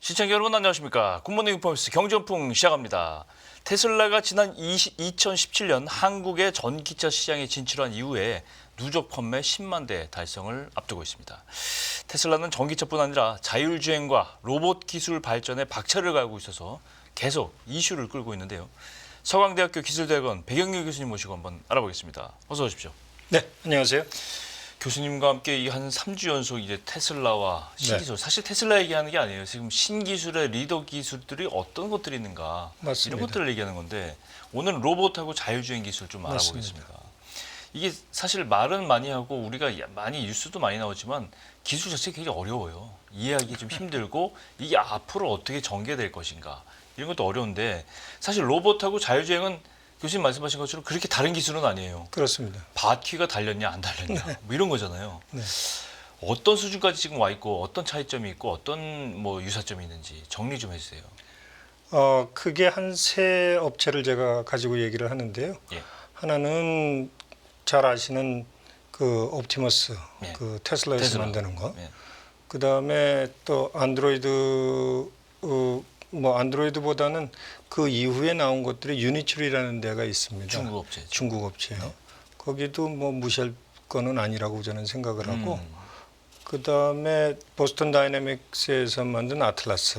시청자 여러분 안녕하십니까. 굿모닝 인포머스 경전풍 시작합니다. 테슬라가 지난 2017년 한국의 전기차 시장에 진출한 이후에 누적 판매 10만 대 달성을 앞두고 있습니다. 테슬라는 전기차뿐 아니라 자율주행과 로봇 기술 발전에 박차를 가하고 있어서 계속 이슈를 끌고 있는데요. 서강대학교 기술대학원 백영률 교수님 모시고 한번 알아보겠습니다. 어서 오십시오. 네, 안녕하세요. 교수님과 함께 이 한 3주 연속 이제 테슬라와 신기술, 사실 테슬라 얘기하는 게 아니에요. 지금 신기술의 리더 기술들이 어떤 것들이 있는가 맞습니다. 이런 것들을 얘기하는 건데 오늘은 로봇하고 자율주행 기술 좀 알아보겠습니다. 이게 사실 말은 많이 하고 우리가 많이 뉴스도 많이 나오지만 기술 자체가 굉장히 어려워요. 이해하기 좀 힘들고 이게 앞으로 어떻게 전개될 것인가 이런 것도 어려운데 사실 로봇하고 자율주행은 교수님 말씀하신 것처럼 그렇게 다른 기술은 아니에요. 그렇습니다. 바퀴가 달렸냐 안 달렸냐 뭐 이런 거잖아요. 네. 어떤 수준까지 지금 와 있고 어떤 차이점이 있고 어떤 뭐 유사점이 있는지 정리 좀 해주세요. 크게 한 세 업체를 제가 가지고 얘기를 하는데요. 예. 하나는 잘 아시는 그 옵티머스, 예. 그 테슬라에서 테슬라. 만드는 거. 예. 그 다음에 또 안드로이드, 뭐 안드로이드보다는 그 이후에 나온 것들이 유니츄리라는 데가 있습니다. 중국 업체죠. 중국 업체요. 거기도 뭐 무시할 거는 아니라고 저는 생각을 하고. 그 다음에 보스턴 다이내믹스에서 만든 아틀라스.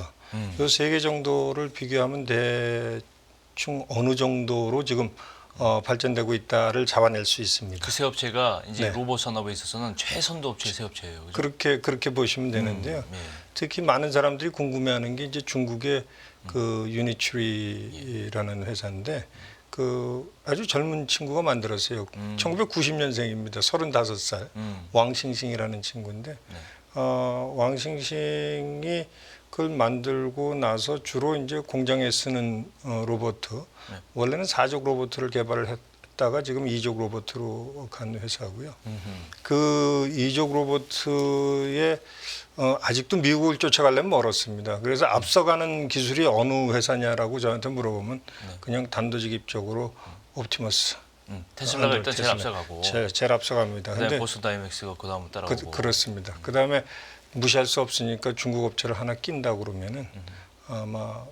이 세 개 정도를 비교하면 대충 어느 정도로 지금 발전되고 있다를 잡아낼 수 있습니다. 그 세 업체가 이제 네. 로봇 산업에 있어서는 최선도 업체 세 업체예요. 그죠? 그렇게 보시면 되는데요. 예. 특히 많은 사람들이 궁금해하는 게 이제 중국의 그 유니츄리라는 회사인데 그 아주 젊은 친구가 만들었어요. 1990년생입니다. 35살. 왕싱싱이라는 친구인데 네. 왕싱싱이 그걸 만들고 나서 주로 이제 공장에 쓰는 로봇. 네. 원래는 4족 로봇을 개발을 했다가 지금 2족 로봇으로 간 회사고요. 그 2족 로봇의 아직도 미국을 쫓아가려면 멀었습니다. 그래서 앞서가는 기술이 어느 회사냐라고 저한테 물어보면 그냥 단도직입적으로 옵티머스. 테슬라가 일단 제일 테슬라. 앞서가고 제일 앞서갑니다. 그다음에 근데 보스턴 다이내믹스가 그 다음 따라오고 그렇습니다. 그다음에 무시할 수 없으니까 중국 업체를 하나 낀다 그러면은 아마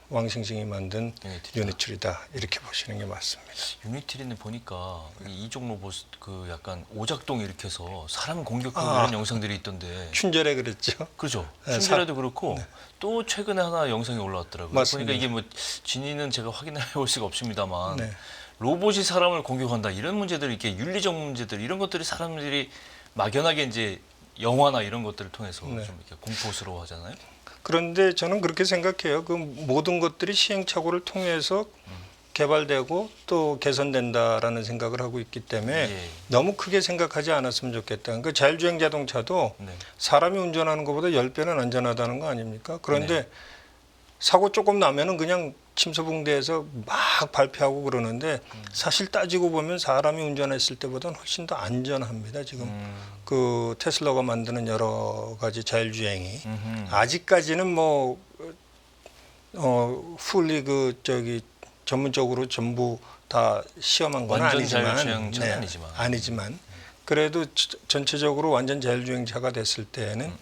왕싱싱이 만든 유니츄리다 이렇게 보시는 게 맞습니다. 유니트리는 보니까 이종 로봇 그 약간 오작동 일으켜서 사람 공격하는 이런 영상들이 있던데 춘절에 그랬죠. 그렇죠. 네, 춘절에도 그렇고 또 최근에 하나 영상이 올라왔더라고요. 맞습니다. 보니까 이게 뭐 진위는 제가 확인을 해볼 수가 없습니다만 네. 로봇이 사람을 공격한다 이런 문제들 이렇게 윤리적 문제들 이런 것들이 사람들이 막연하게 이제 영화나 이런 것들을 통해서 좀 이렇게 공포스러워하잖아요. 그런데 저는 그렇게 생각해요. 그 모든 것들이 시행착오를 통해서 개발되고 또 개선된다라는 생각을 하고 있기 때문에 예. 너무 크게 생각하지 않았으면 좋겠다. 그러니까 자율주행 자동차도 네. 사람이 운전하는 것보다 10배는 안전하다는 거 아닙니까? 그런데 네. 사고 조금 나면은 그냥 침소봉대에서 막 발표하고 그러는데 사실 따지고 보면 사람이 운전했을 때보다는 훨씬 더 안전합니다. 지금 그 테슬라가 만드는 여러 가지 자율주행이 아직까지는 뭐 풀리 그 저기 전문적으로 전부 다 시험한 건 완전 아니지만 자율주행차는 아니지만 그래도 전체적으로 완전 자율주행차가 됐을 때에는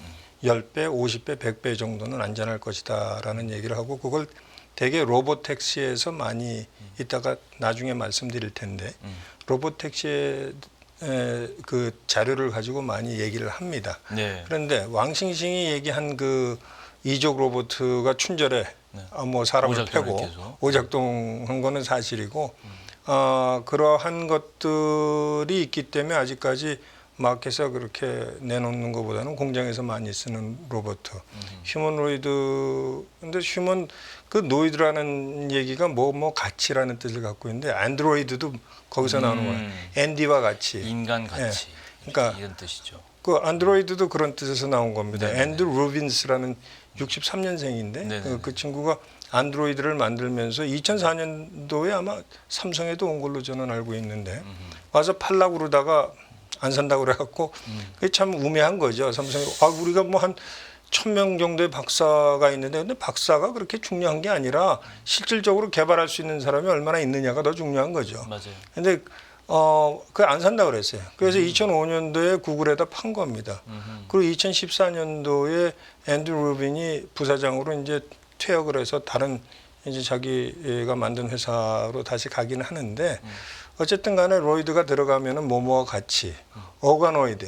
10배, 50배, 100배 정도는 안전할 것이다라는 얘기를 하고 그걸 되게 로봇택시에서 많이 이따가 나중에 말씀드릴 텐데 로봇택시의 그 자료를 가지고 많이 얘기를 합니다. 네. 그런데 왕싱싱이 얘기한 그 이족 로봇가 춘절에 뭐 사람을 오작동 패고 일으켜서. 오작동한 거는 사실이고 그러한 것들이 있기 때문에 아직까지 마켓에서 그렇게 내놓는 것보다는 공장에서 많이 쓰는 로봇, 휴머노이드. 근데 그 노이드라는 얘기가 뭐 가치라는 뜻을 갖고 있는데 안드로이드도 거기서 나오는 거예요. 앤디와 같이. 인간 가치. 그러니까 이런 뜻이죠. 그 안드로이드도 그런 뜻에서 나온 겁니다. 네네네. 앤드루 루빈스라는 63년생인데 그 친구가 안드로이드를 만들면서 2004년도에 아마 삼성에도 온 걸로 저는 알고 있는데 와서 팔라고 그러다가 안 산다고 그래갖고 그게 참 우매한 거죠. 삼성이 우리가 뭐 한 1000명 정도의 박사가 있는데 근데 박사가 그렇게 중요한 게 아니라 실질적으로 개발할 수 있는 사람이 얼마나 있느냐가 더 중요한 거죠. 맞아요. 근데 그 안 산다 그랬어요. 그래서 2005년도에 구글에다 판 겁니다. 그리고 2014년도에 앤드루 루빈이 부사장으로 이제 퇴역을 해서 다른 이제 자기가 만든 회사로 다시 가기는 하는데 어쨌든 간에 로이드가 들어가면은 뭐뭐와 같이 오가노이드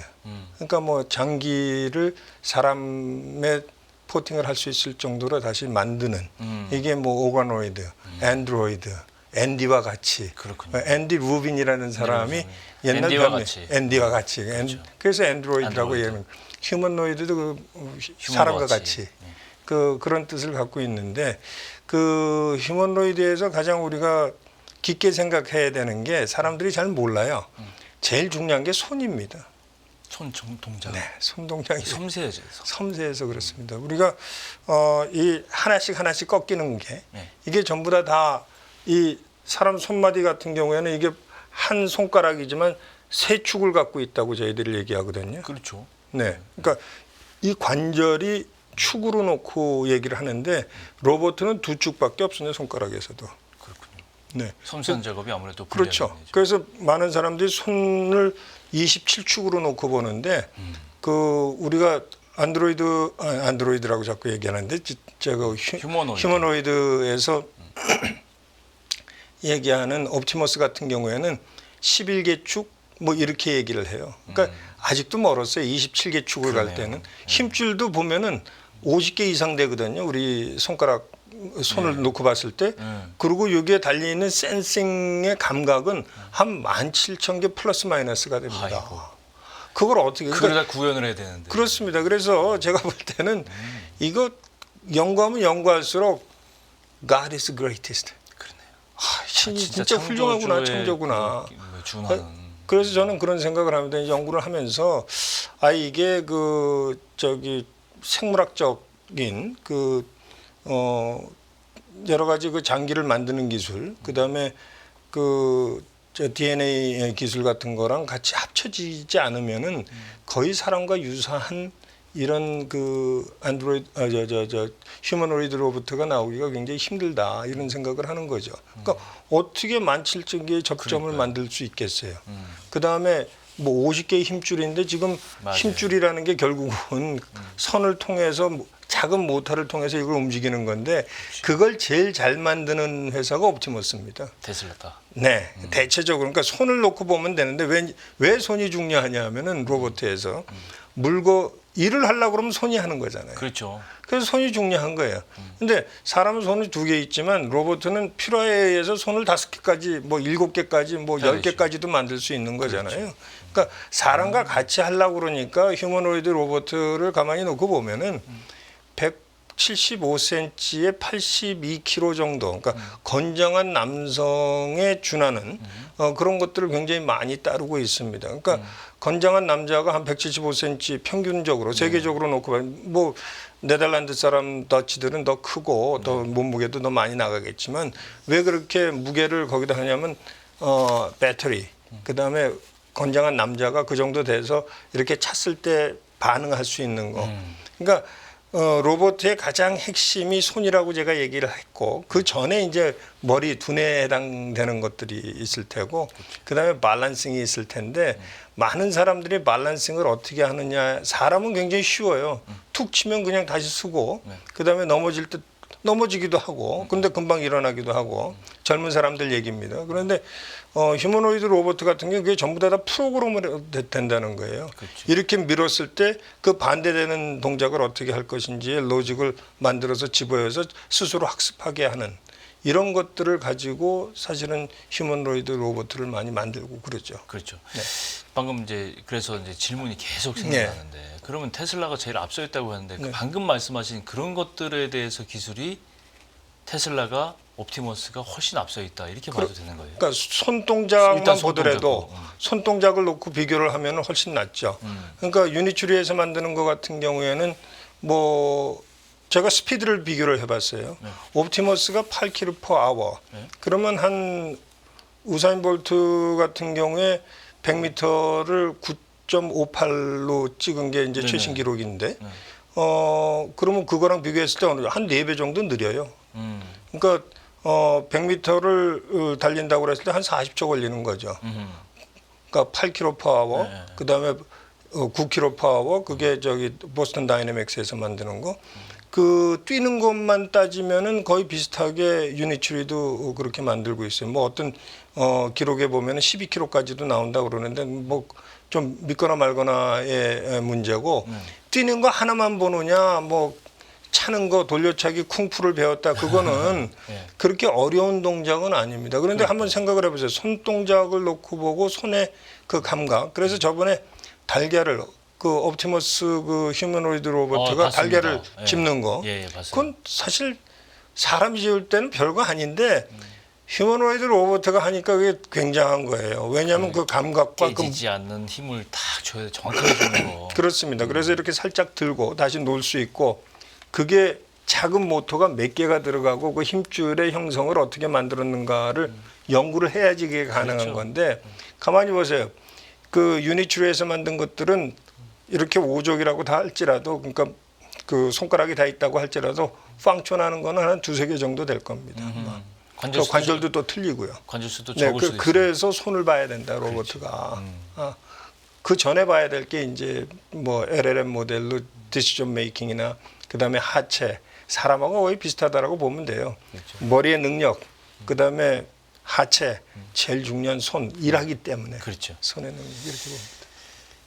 그러니까 뭐 장기를 사람의 포팅을 할 수 있을 정도로 다시 만드는 이게 뭐 오가노이드, 안드로이드, 앤디와 같이 그렇군요. 앤디 루빈이라는 사람이 옛날 앤디와 같이. 앤디와 같이 그렇죠. 그래서 앤드로이드라고 안드로이드. 얘기하는 휴머노이드도 그 사람과 같이 그런 뜻을 갖고 있는데 그 휴머노이드에서 가장 우리가 깊게 생각해야 되는 게 사람들이 잘 몰라요. 제일 중요한 게 손입니다. 손 동작. 네, 손 동작이 섬세해져서. 섬세해서 그렇습니다. 우리가 이 하나씩 꺾이는 게 네. 이게 전부 다 이 사람 손마디 같은 경우에는 이게 한 손가락이지만 세 축을 갖고 있다고 저희들이 얘기하거든요. 그렇죠. 네, 그러니까 이 관절이 축으로 놓고 얘기를 하는데 로봇은 두 축밖에 없습니다. 손가락에서도. 그렇군요. 네, 섬세한 작업이 아무래도 그렇죠. 분야겠네요. 그래서 많은 사람들이 손을 27축으로 놓고 보는데 그 우리가 안드로이드라고 자꾸 얘기하는데 제가 휴머노이드에서 얘기하는 옵티머스 같은 경우에는 11개 축 뭐 이렇게 얘기를 해요. 그러니까 아직도 멀었어요. 27개 축을 갈 때는 힘줄도 보면은 50개 이상 되거든요. 우리 손을 놓고 봤을 때. 그리고 여기에 달려 있는 센싱의 감각은 한 17,000개 플러스 마이너스가 됩니다. 아이고. 그걸 어떻게 그러다 구현을 해야 되는데. 그렇습니다. 그래서 제가 볼 때는 이거 연구하면 연구할수록 God is greatest. 그러네요. 신이 진짜 훌륭하구나, 창조구나. 준하는. 그래서 저는 그런 생각을 합니다. 연구를 하면서 이게 생물학적인 여러 가지 그 장기를 만드는 기술, 그다음에 DNA 기술 같은 거랑 같이 합쳐지지 않으면은 거의 사람과 유사한 이런 휴머노이드 로봇가 나오기가 굉장히 힘들다 이런 생각을 하는 거죠. 그러니까 어떻게 17,000개의 접점을 만들 수 있겠어요. 그 다음에 뭐 50개의 힘줄인데 지금 맞아요. 힘줄이라는 게 결국은 선을 통해서 작은 모터를 통해서 이걸 움직이는 건데 그걸 제일 잘 만드는 회사가 옵티머스입니다. 테슬라다. 네, 대체적으로 그러니까 손을 놓고 보면 되는데 왜 손이 중요하냐면은 로봇에서 일을 하려고 그러면 손이 하는 거잖아요. 그렇죠. 그래서 손이 중요한 거예요. 근데 사람은 손이 2개 있지만 로봇은 필요에 의해서 손을 5개까지 뭐 7개까지 뭐 10개까지도 만들 수 있는 거잖아요. 그러니까 사람과 같이 하려고 그러니까 휴머노이드 로봇을 가만히 놓고 보면은 175cm에 82kg 정도, 그러니까 건장한 남성에 준하는 그런 것들을 굉장히 많이 따르고 있습니다. 그러니까 건장한 남자가 한 175cm 평균적으로 세계적으로 놓고 뭐 네덜란드 사람 더치들은 더 크고 더 몸무게도 더 많이 나가겠지만 왜 그렇게 무게를 거기다 하냐면 배터리 그다음에 건장한 남자가 그 정도 돼서 이렇게 찼을 때 반응할 수 있는 거. 그러니까 로봇의 가장 핵심이 손이라고 제가 얘기를 했고 그 전에 이제 머리 두뇌에 해당되는 것들이 있을 테고 그다음에 밸런싱이 있을 텐데 많은 사람들이 밸런싱을 어떻게 하느냐 사람은 굉장히 쉬워요. 툭 치면 그냥 다시 쓰고 그다음에 넘어질 때 넘어지기도 하고 근데 금방 일어나기도 하고 젊은 사람들 얘기입니다. 그런데 휴머노이드 로봇 같은 경우 그게 전부 다 프로그램으로 된다는 거예요. 그렇죠. 이렇게 밀었을 때 그 반대되는 동작을 어떻게 할 것인지의 로직을 만들어서 집어여서 스스로 학습하게 하는 이런 것들을 가지고 사실은 휴머노이드 로봇을 많이 만들고 그러죠. 그렇죠. 네. 방금 그래서 질문이 계속 생겨나는데 그러면 테슬라가 제일 앞서 있다고 하는데 방금 말씀하신 그런 것들에 대해서 기술이 테슬라가 옵티머스가 훨씬 앞서 있다 이렇게 봐도 되는 거예요. 그러니까 손동작만 일단 보더라도 손동작을 놓고 비교를 하면 훨씬 낫죠. 그러니까 유니츄리에서 만드는 것 같은 경우에는 뭐 제가 스피드를 비교를 해봤어요. 옵티머스가 8km/h. 그러면 한 우사인 볼트 같은 경우에 100m를 9.58로 찍은 게 이제 최신 기록인데, 그러면 그거랑 비교했을 때 한 4배 정도 느려요. 그러니까 100m를 달린다고 그랬을 때 한 40초 걸리는 거죠. 그러니까 8kph, 네. 그다음에 9kph, 그게 저기 보스턴 다이내믹스에서 만드는 거. 그 뛰는 것만 따지면은 거의 비슷하게 유니츄리도 그렇게 만들고 있어요. 뭐 어떤 기록에 보면은 12km까지도 나온다 그러는데 뭐 좀 믿거나 말거나의 문제고 뛰는 거 하나만 보느냐 뭐 차는 거 돌려차기 쿵푸를 배웠다 그거는 네. 그렇게 어려운 동작은 아닙니다. 그런데 한번 생각을 해보세요. 손 동작을 놓고 보고 손의 그 감각. 그래서 저번에 달걀을 그 옵티머스 그 휴머노이드 로버트가 봤습니다. 달걀을 예. 짚는 거. 예, 봤어요. 그건 사실 사람이 지을 때는 별거 아닌데 휴머노이드 로버트가 하니까 그게 굉장한 거예요. 왜냐하면 그 감각과 그 깨지지 않는 힘을 딱 줘야 정확하게 주는 거. 그렇습니다. 그래서 이렇게 살짝 들고 다시 놓을 수 있고 그게 작은 모터가 몇 개가 들어가고 그 힘줄의 형성을 어떻게 만들었는가를 연구를 해야지 그게 가능한 그렇죠. 건데 가만히 보세요. 그 유니츄리에서 만든 것들은 이렇게 오족이라고 다 할지라도 그러니까 그 손가락이 다 있다고 할지라도 펑션하는 거는 한 두세 개 정도 될 겁니다. 또 관절도 또 틀리고요. 관절 수도 네, 적을 수도 있어요. 그래서 손을 봐야 된다 로버트가. 그 전에 봐야 될 게 이제 뭐 LLM 모델로 디시전 메이킹이나 그다음에 하체 사람하고 거의 비슷하다라고 보면 돼요. 그렇죠. 머리의 능력, 그다음에 하체, 제일 중요한 손 일하기 때문에 그렇죠. 손의 능력 이렇게 봅니다.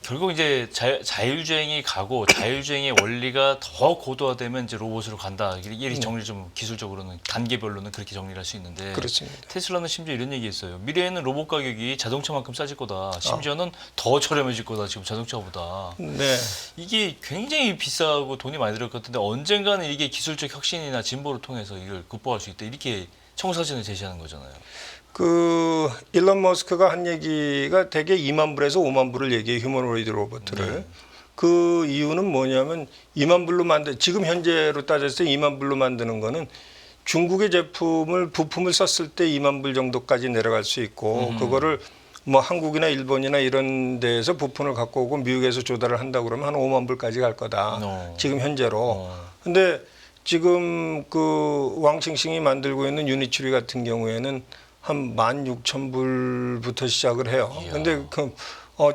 결국 이제 자율주행이 가고 자율주행의 원리가 더 고도화되면 이제 로봇으로 간다. 이 정리 좀 기술적으로는 단계별로는 그렇게 정리를 할 수 있는데 그렇습니다. 테슬라는 심지어 이런 얘기했어요. 미래에는 로봇 가격이 자동차만큼 싸질 거다. 심지어는 더 저렴해질 거다. 지금 자동차보다. 네. 이게 굉장히 비싸고 돈이 많이 들을 것 같은데 언젠가는 이게 기술적 혁신이나 진보를 통해서 이걸 극복할 수 있다. 이렇게 청사진을 제시하는 거잖아요. 그 일론 머스크가 한 얘기가 대개 2만 불에서 5만 불을 얘기해요. 휴머노이드 로봇을. 네. 그 이유는 뭐냐면 2만 불로 지금 현재로 따졌을 때 2만 불로 만드는 거는 중국의 제품을 부품을 썼을 때 2만 불 정도까지 내려갈 수 있고 그거를 뭐 한국이나 일본이나 이런 데에서 부품을 갖고 오고 미국에서 조달을 한다 그러면 한 5만 불까지 갈 거다. 지금 현재로. 근데 지금 그 왕싱싱이 만들고 있는 유니츄리 같은 경우에는 한 16,000불부터 시작을 해요. 근데 그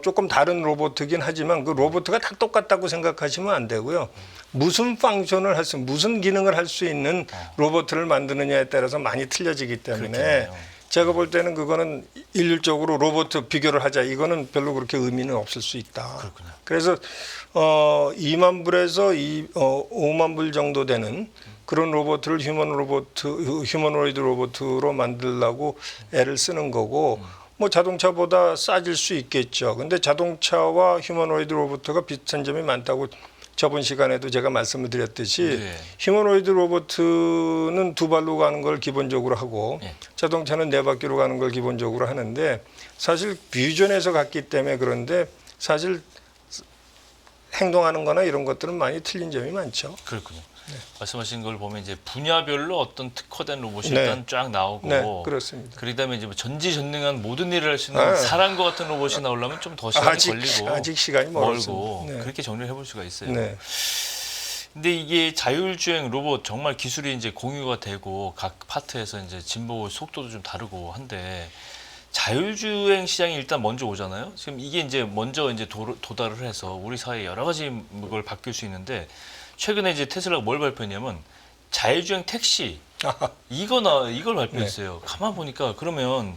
조금 다른 로봇이긴 하지만 그 로봇가 다 똑같다고 생각하시면 안 되고요. 무슨 펑션을 할 수, 무슨 기능을 할 수 있는 로봇을 만드느냐에 따라서 많이 틀려지기 때문에 그렇겠네요. 제가 볼 때는 그거는 일률적으로 로봇 비교를 하자. 이거는 별로 그렇게 의미는 없을 수 있다. 그렇군요. 그래서 2만 불에서 5만 불 정도 되는 그런 로봇을 휴머노이드 로봇으로 만들려고 애를 쓰는 거고 뭐 자동차보다 싸질 수 있겠죠. 근데 자동차와 휴머노이드 로봇가 비슷한 점이 많다고 저번 시간에도 제가 말씀을 드렸듯이 네. 휴머노이드 로봇은 두 발로 가는 걸 기본적으로 하고 네. 자동차는 네 바퀴로 가는 걸 기본적으로 하는데 사실 뷰전에서 갔기 때문에 그런데 사실 행동하는 거나 이런 것들은 많이 틀린 점이 많죠. 그렇군요. 말씀하신 걸 보면 이제 분야별로 어떤 특화된 로봇이 네. 일단 쫙 나오고 네, 그렇습니다. 그다음에 이제 뭐 전지전능한 모든 일을 할 수 있는 네. 사람과 같은 로봇이 나오려면 좀 더 시간이 걸리고 아직 시간이 멀고 멀었습니다. 네. 그렇게 정리를 해볼 수가 있어요. 네. 근데 이게 자율주행 로봇 정말 기술이 이제 공유가 되고 각 파트에서 이제 진보 속도도 좀 다르고 한데 자율주행 시장이 일단 먼저 오잖아요. 지금 이게 이제 먼저 이제 도달을 해서 우리 사회에 여러 가지 걸 바뀔 수 있는데 최근에 이제 테슬라가 뭘 발표했냐면 자율주행 택시 이걸 발표했어요. 가만 보니까 그러면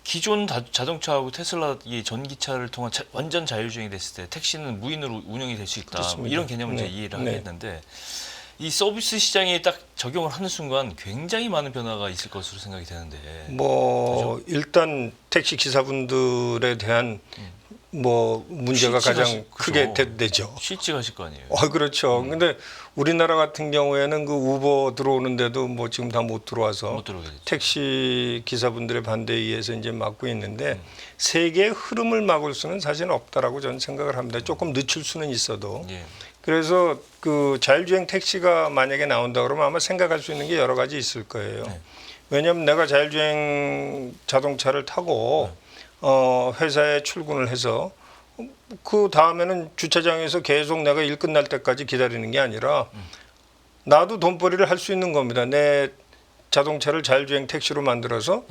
기존 자동차하고 테슬라 이 전기차를 통한 완전 자율주행이 됐을 때 택시는 무인으로 운영이 될 수 있다. 뭐 이런 개념을 이제 이해를 하겠는데 이 서비스 시장에 딱 적용을 하는 순간 굉장히 많은 변화가 있을 것으로 생각이 되는데. 뭐 그죠? 일단 택시 기사분들에 대한 뭐 문제가 가장 크게 되죠. 실직하실 거 아니에요. 그렇죠. 근데 우리나라 같은 경우에는 그 우버 들어오는데도 뭐 지금 다 못 들어와서 못 들어오게 됐죠. 택시 기사분들의 반대에 의해서 이제 막고 있는데 세계의 흐름을 막을 수는 사실은 없다라고 저는 생각을 합니다. 조금 늦출 수는 있어도. 예. 그래서 그 자율주행 택시가 만약에 나온다 그러면 아마 생각할 수 있는 게 여러 가지 있을 거예요. 네. 왜냐하면 내가 자율주행 자동차를 타고 회사에 출근을 해서 그 다음에는 주차장에서 계속 내가 일 끝날 때까지 기다리는 게 아니라 나도 돈벌이를 할 수 있는 겁니다. 내 자동차를 자율주행 택시로 만들어서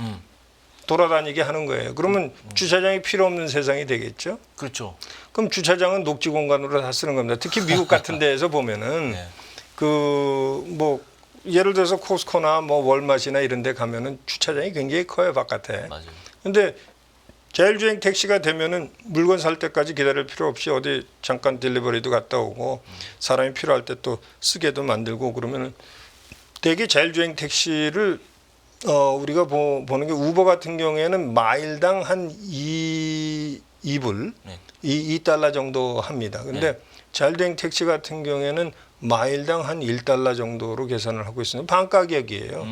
돌아다니게 하는 거예요. 그러면 주차장이 필요 없는 세상이 되겠죠. 그렇죠. 그럼 주차장은 녹지 공간으로 다 쓰는 겁니다. 특히 미국 같은 데에서 보면은 네. 그 뭐 예를 들어서 코스코나 뭐 월마트나 이런 데 가면은 주차장이 굉장히 커요, 바깥에. 맞아요. 근데 자율주행 택시가 되면은 물건 살 때까지 기다릴 필요 없이 어디 잠깐 딜리버리도 갔다 오고 사람이 필요할 때 또 쓰게도 만들고 그러면은 대개 자율주행 택시를 우리가 보는 게 우버 같은 경우에는 마일당 한 2불, 네. 2달러 정도 합니다. 근데 자율주행 택시 같은 경우에는 마일당 한 1달러 정도로 계산을 하고 있습니다. 반 가격이에요.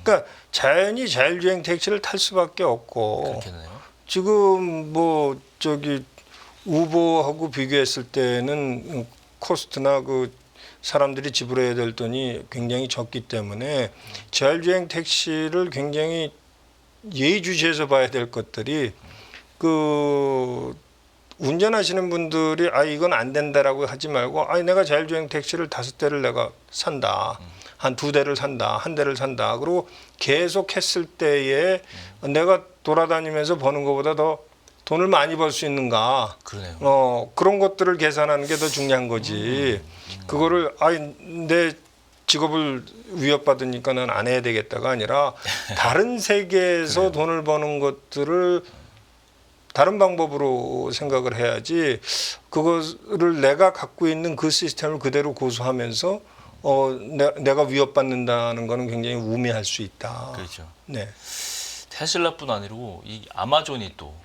그러니까 자연히 자율주행 택시를 탈 수밖에 없고 그렇겠네요. 지금 뭐 저기 우버하고 비교했을 때는 코스트나 그 사람들이 지불해야 될 돈이 굉장히 적기 때문에 자율주행 택시를 굉장히 예의주시해서 봐야 될 것들이 그 운전하시는 분들이 이건 안 된다라고 하지 말고 내가 자율주행 택시를 5대를 내가 산다. 한 2대를 산다. 1대를 산다. 그리고 계속 했을 때에 내가 돌아다니면서 버는 것보다 더 돈을 많이 벌 수 있는가. 그러네요. 그런 것들을 계산하는 게 더 중요한 거지. 그거를 내 직업을 위협받으니까 난 안 해야 되겠다가 아니라 다른 세계에서 돈을 버는 것들을 다른 방법으로 생각을 해야지 그거를 내가 갖고 있는 그 시스템을 그대로 고수하면서 내가 위협받는다는 거는 굉장히 우매할 수 있다. 그렇죠. 네. 테슬라뿐 아니고 이 아마존이 또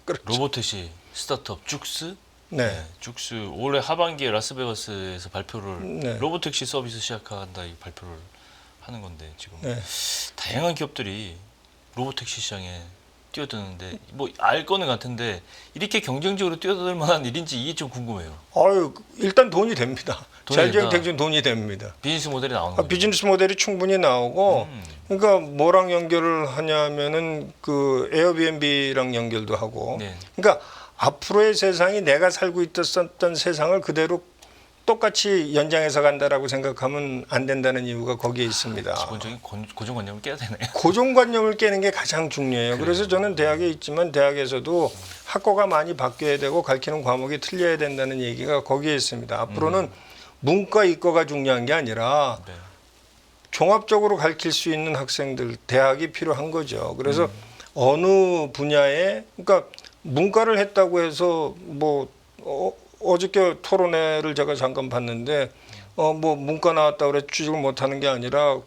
그렇죠. 로보택시 스타트업 죽스, 네. 죽스 올해 하반기에 라스베가스에서 발표를 네. 로보택시 서비스 시작한다 이 발표를 하는 건데 지금 네. 다양한 기업들이 로보택시 시장에 뛰어드는데 뭐 알 거는 같은데 이렇게 경쟁적으로 뛰어들 만한 일인지 이게 좀 궁금해요. 일단 돈이 됩니다. 돈이 자율주행 된다. 택시는 돈이 됩니다. 비즈니스 모델이 나오는 거죠. 비즈니스 모델이 충분히 나오고 그러니까 뭐랑 연결을 하냐면은 그 에어비앤비랑 연결도 하고 네. 그러니까 앞으로의 세상이 내가 살고 있었던 세상을 그대로 똑같이 연장해서 간다라고 생각하면 안 된다는 이유가 거기에 있습니다. 기본적인 고정관념을 깨야 되네요. 고정관념을 깨는 게 가장 중요해요. 그래서 저는 대학에 있지만 대학에서도 학과가 많이 바뀌어야 되고 가르치는 과목이 틀려야 된다는 얘기가 거기에 있습니다. 앞으로는 문과 이과가 중요한 게 아니라 네. 종합적으로 가르칠 수 있는 학생들 대학이 필요한 거죠. 그래서 어느 분야에 그러니까 문과를 했다고 해서 뭐 어저께 토론회를 제가 잠깐 봤는데 뭐 문과 나왔다고 그래 취직을 못하는 게 아니라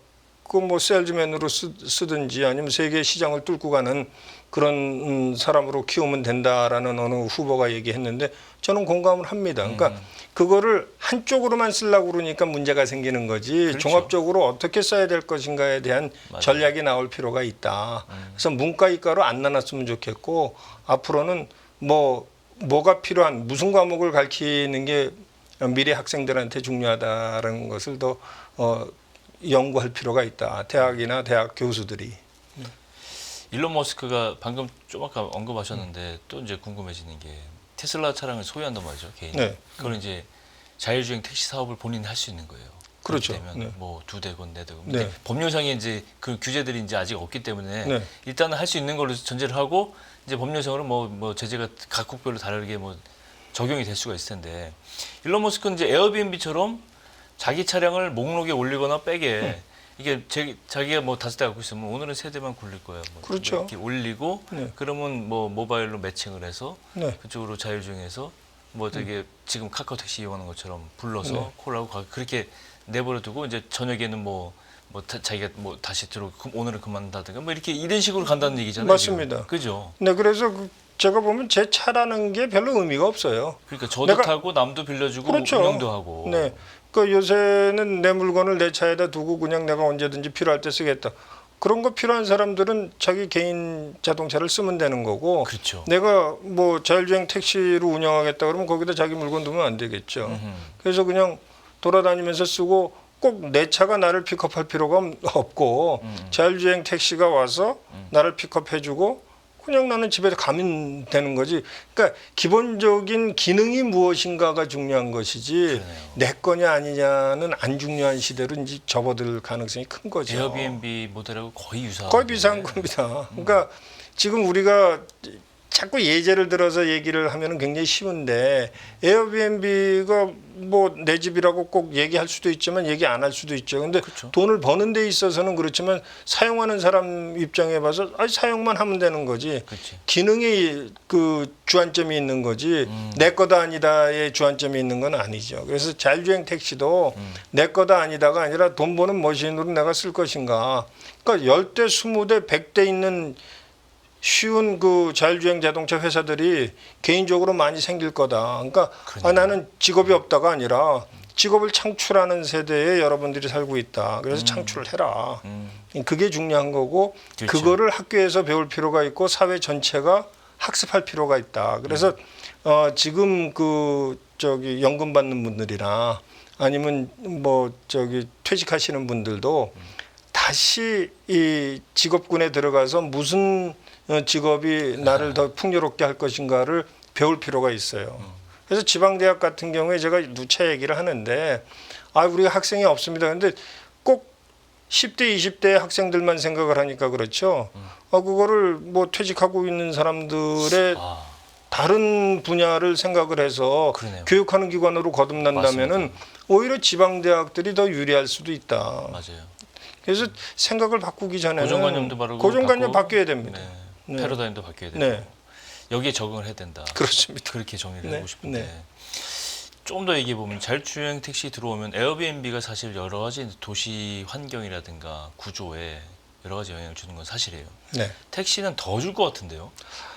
그 뭐 셀즈맨으로 쓰든지 아니면 세계 시장을 뚫고 가는 그런 사람으로 키우면 된다라는 어느 후보가 얘기했는데 저는 공감을 합니다. 그러니까 그거를 한쪽으로만 쓰려고 그러니까 문제가 생기는 거지 그렇죠. 종합적으로 어떻게 써야 될 것인가에 대한 맞아요. 전략이 나올 필요가 있다. 그래서 문과 이과로 안 나눴으면 좋겠고 앞으로는 뭐가 필요한 무슨 과목을 가르치는 게 미래 학생들한테 중요하다는 것을 더 연구할 필요가 있다. 대학이나 대학 교수들이. 일론 머스크가 방금 좀 아까 언급하셨는데 또 이제 궁금해지는 게 테슬라 차량을 소유한단 말이죠, 개인이. 네. 그걸 이제 자율주행 택시 사업을 본인이 할 수 있는 거예요. 그렇죠. 되면 네. 뭐 2대건 4대건. 네. 근데 법률상에 이제 그 규제들이 이제 아직 없기 때문에 네. 일단은 할 수 있는 걸로 전제를 하고 이제 법률상으로 뭐 제재가 각국별로 다르게 뭐 적용이 될 수가 있을 텐데 일론 머스크는 이제 에어비앤비처럼 자기 차량을 목록에 올리거나 빼게 이게 자기가 뭐 5대 갖고 있으면 오늘은 3대만 굴릴 거야. 뭐 그렇죠. 이렇게 올리고 네. 그러면 뭐 모바일로 매칭을 해서 네. 그쪽으로 자율주행해서 뭐 되게 지금 카카오 택시 이용하는 것처럼 불러서 네. 콜하고 그렇게 내버려두고 이제 저녁에는 뭐 자기가 뭐 다시 오늘은 그만다든가 뭐 이렇게 이런 식으로 간다는 얘기잖아요. 맞습니다. 지금. 그죠? 네, 그래서 제가 보면 제 차라는 게 별로 의미가 없어요. 그러니까 저도 내가- 타고 남도 빌려주고 그렇죠. 운영도 하고. 네. 그 요새는 내 물건을 내 차에다 두고 그냥 내가 언제든지 필요할 때 쓰겠다. 그런 거 필요한 사람들은 자기 개인 자동차를 쓰면 되는 거고 그렇죠. 내가 뭐 자율주행 택시로 운영하겠다 그러면 거기다 자기 물건 두면 안 되겠죠. 그래서 그냥 돌아다니면서 쓰고 꼭 내 차가 나를 픽업할 필요가 없고 자율주행 택시가 와서 나를 픽업해주고 그냥 나는 집에 가면 되는 거지. 그러니까 기본적인 기능이 무엇인가가 중요한 것이지 그러네요. 내 거냐 아니냐는 안 중요한 시대로 이제 접어들 가능성이 큰 거죠. 에어비앤비 모델하고 거의 유사한. 거의 비슷한 겁니다. 그러니까 지금 우리가 자꾸 예제를 들어서 얘기를 하면 굉장히 쉬운데 에어비앤비가 뭐 내 집이라고 꼭 얘기할 수도 있지만 얘기 안 할 수도 있죠. 근데 그렇죠. 돈을 버는 데 있어서는 그렇지만 사용하는 사람 입장에 봐서 사용만 하면 되는 거지. 그렇지. 기능이 그 주안점이 있는 거지 내 거다 아니다의 주안점이 있는 건 아니죠. 그래서 자율주행 택시도 내 거다 아니다가 아니라 돈 버는 머신으로 내가 쓸 것인가. 그러니까 10대, 20대, 100대 있는 쉬운 그 자율주행 자동차 회사들이 개인적으로 많이 생길 거다. 그러니까 나는 직업이 없다가 아니라 직업을 창출하는 세대에 여러분들이 살고 있다. 그래서 창출을 해라. 그게 중요한 거고 그렇죠. 그거를 학교에서 배울 필요가 있고 사회 전체가 학습할 필요가 있다. 그래서 지금 그 저기 연금 받는 분들이나 아니면 뭐 저기 퇴직하시는 분들도 다시 이 직업군에 들어가서 무슨 직업이 나를 더 풍요롭게 할 것인가를 배울 필요가 있어요. 그래서 지방대학 같은 경우에 제가 누차 얘기를 하는데 우리가 학생이 없습니다. 그런데 꼭 10대, 20대 학생들만 생각을 하니까 그렇죠. 그거를 뭐 퇴직하고 있는 사람들의 다른 분야를 생각을 해서 그러네요. 교육하는 기관으로 거듭난다면은 오히려 지방대학들이 더 유리할 수도 있다. 맞아요. 그래서 생각을 바꾸기 전에는 고정관념도 바르고 고정관념 바뀌어야 됩니다. 네. 패러다임도 바뀌어야 되고 네. 여기에 적응을 해야 된다. 그렇습니다. 그렇게 정리를 네. 하고 싶은데 네. 좀 더 얘기해 보면 자율주행 택시 들어오면 에어비앤비가 사실 여러 가지 도시 환경이라든가 구조에 여러 가지 영향을 주는 건 사실이에요. 네. 택시는 더 줄 것 같은데요.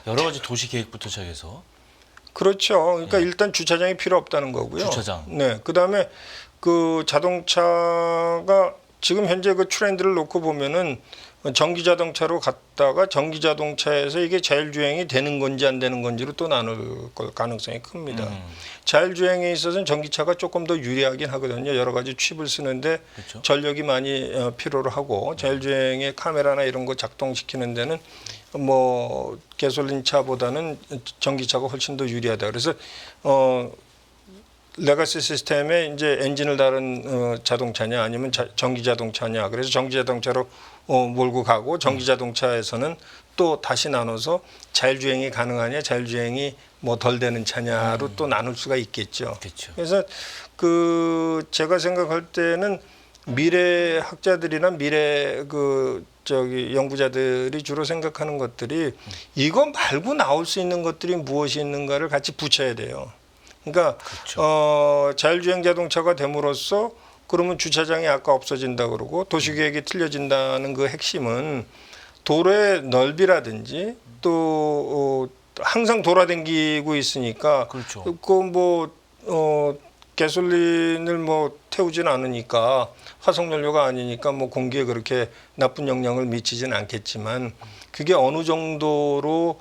여러 가지 도시 계획부터 시작해서 그렇죠. 그러니까 일단 주차장이 필요 없다는 거고요. 주차장. 네. 그다음에 그 자동차가 지금 현재 그 트렌드를 놓고 보면은 전기 자동차로 갔다가 전기 자동차에서 이게 자율주행이 되는 건지 안 되는 건지로 또 나눌 가능성이 큽니다. 자율주행에 있어서는 전기차가 조금 더 유리하긴 하거든요. 여러 가지 칩을 쓰는데 그렇죠. 전력이 많이 필요로 하고 자율주행의 카메라나 이런 거 작동시키는 데는 뭐 가솔린 차보다는 전기차가 훨씬 더 유리하다. 그래서 레가시 시스템에 이제 엔진을 다룬 자동차냐 아니면 전기 자동차냐. 그래서 전기 자동차로 몰고 가고 전기 자동차에서는 또 다시 나눠서 자율주행이 가능하냐, 자율주행이 뭐 덜 되는 차냐로 또 나눌 수가 있겠죠. 그렇죠. 그래서 그 제가 생각할 때는 미래 학자들이나 미래 그 저기 연구자들이 주로 생각하는 것들이 이거 말고 나올 수 있는 것들이 무엇이 있는가를 같이 붙여야 돼요. 그러니까 그렇죠. 자율주행 자동차가 됨으로써 그러면 주차장이 아까 없어진다 그러고 도시계획이 틀려진다는 그 핵심은 도로의 넓이라든지 또 항상 돌아다니고 있으니까 그렇죠. 그뭐 가솔린을 뭐 태우지는 않으니까 화석연료가 아니니까 뭐 공기에 그렇게 나쁜 영향을 미치진 않겠지만 그게 어느 정도로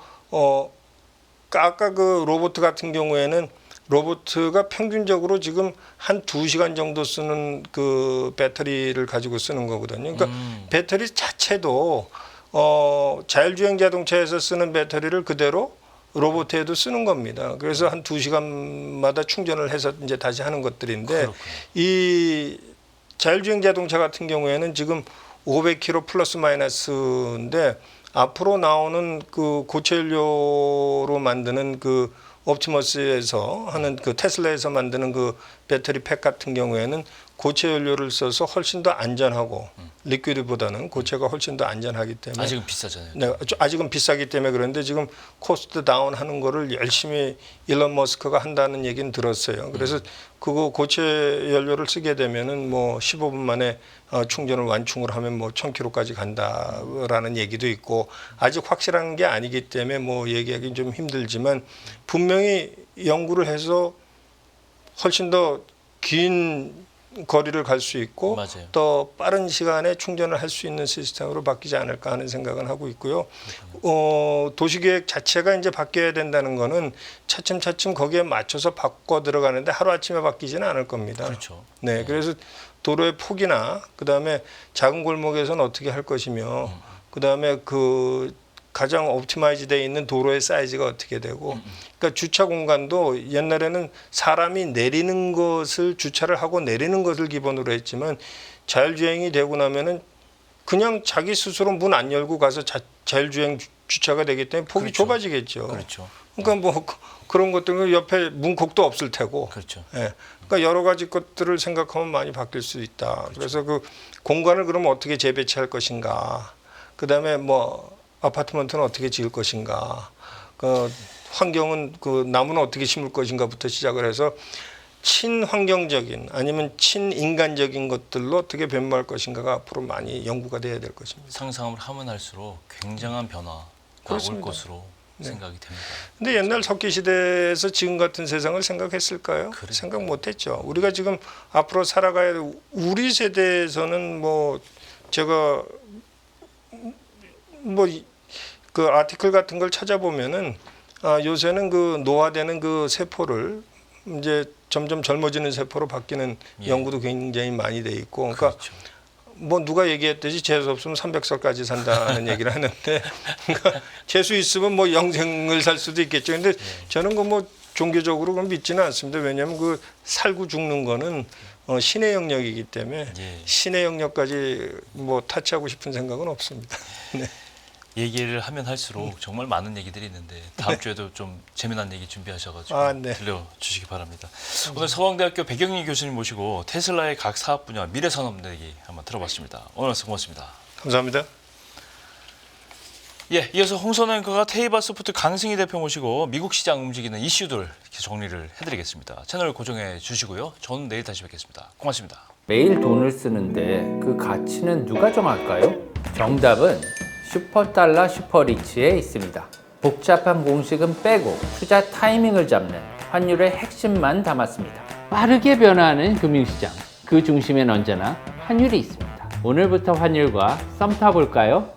아까 그 로봇 같은 경우에는 로봇가 평균적으로 지금 한 2시간 정도 쓰는 그 배터리를 가지고 쓰는 거거든요. 그러니까 배터리 자체도 자율주행 자동차에서 쓰는 배터리를 그대로 로봇에도 쓰는 겁니다. 그래서 한 2시간마다 충전을 해서 이제 다시 하는 것들인데 그렇군요. 이 자율주행 자동차 같은 경우에는 지금 500km 플러스 마이너스인데 앞으로 나오는 그 고체 연료로 만드는 그 옵티머스에서 하는 그 테슬라에서 만드는 그 배터리 팩 같은 경우에는 고체 연료를 써서 훨씬 더 안전하고 리퀴드보다는 고체가 훨씬 더 안전하기 때문에 아직은 비싸잖아요. 네, 아직은 비싸기 때문에 그런데 지금 코스트 다운 하는 거를 열심히 일론 머스크가 한다는 얘기는 들었어요. 그래서 그거 고체 연료를 쓰게 되면은 뭐 15분 만에 충전을 완충을 하면 뭐 1000km까지 간다라는 얘기도 있고 아직 확실한 게 아니기 때문에 뭐 얘기하기 좀 힘들지만 분명히 연구를 해서 훨씬 더 긴 거리를 갈 수 있고 맞아요. 더 빠른 시간에 충전을 할 수 있는 시스템으로 바뀌지 않을까 하는 생각은 하고 있고요. 도시계획 자체가 이제 바뀌어야 된다는 거는 차츰차츰 거기에 맞춰서 바꿔 들어가는데 하루아침에 바뀌지는 않을 겁니다. 그렇죠. 네, 그래서 도로의 폭이나 그다음에 작은 골목에서는 어떻게 할 것이며 그다음에 그 가장 옵티마이즈 되어 있는 도로의 사이즈가 어떻게 되고 그러니까 주차 공간도 옛날에는 사람이 내리는 것을 주차를 하고 내리는 것을 기본으로 했지만 자율주행이 되고 나면은 그냥 자기 스스로 문 안 열고 가서 자율주행 주체가 되기 때문에 폭이 그렇죠. 좁아지겠죠. 그렇죠. 그러니까 뭐 그런 것들은 옆에 문콕도 없을 테고. 그렇죠. 예. 그러니까 여러 가지 것들을 생각하면 많이 바뀔 수 있다. 그래서 그 공간을 그럼 어떻게 재배치할 것인가. 그다음에 뭐 아파트먼트는 어떻게 지을 것인가. 그 환경은 그 나무는 어떻게 심을 것인가부터 시작을 해서 친환경적인 아니면 친인간적인 것들로 어떻게 변모할 것인가가 앞으로 많이 연구가 돼야 될 것입니다. 상상을 하면 할수록 굉장한 변화가 올 그렇습니다. 것으로 생각이 됩니다. 근데 옛날 석기 시대에서 지금 같은 세상을 생각했을까요? 그래요. 생각 못했죠. 우리가 지금 앞으로 살아가야 될 우리 세대에서는 뭐 제가 뭐 그 아티클 같은 걸 찾아보면은 요새는 그 노화되는 그 세포를 이제 점점 젊어지는 세포로 바뀌는 예. 연구도 굉장히 많이 돼 있고, 그러니까 그렇죠. 뭐 누가 얘기했듯이 재수 없으면 300살까지 산다는 얘기를 하는데, 그러니까 재수 있으면 뭐 영생을 살 수도 있겠죠. 근데 저는 그 뭐 종교적으로 그건 믿지는 않습니다. 왜냐하면 그 살고 죽는 거는 신의 영역이기 때문에 예. 신의 영역까지 뭐 타치하고 싶은 생각은 없습니다. 네. 얘기를 하면 할수록 정말 많은 얘기들이 있는데 다음 주에도 좀 재미난 얘기 준비하셔가지고 네. 들려주시기 바랍니다. 오늘 서강대학교 백영리 교수님 모시고 테슬라의 각 사업 분야 미래 산업 얘기 한번 들어봤습니다. 오늘 말씀 고맙습니다. 감사합니다. 예, 이어서 홍선 앵커가 테이바 소프트 강승희 대표 모시고 미국 시장 움직이는 이슈들 이렇게 정리를 해드리겠습니다. 채널 고정해 주시고요. 저는 내일 다시 뵙겠습니다. 고맙습니다. 매일 돈을 쓰는데 그 가치는 누가 정할까요? 정답은 슈퍼달러 슈퍼리치에 있습니다. 복잡한 공식은 빼고 투자 타이밍을 잡는 환율의 핵심만 담았습니다. 빠르게 변화하는 금융시장, 그 중심엔 언제나 환율이 있습니다. 오늘부터 환율과 썸 타볼까요?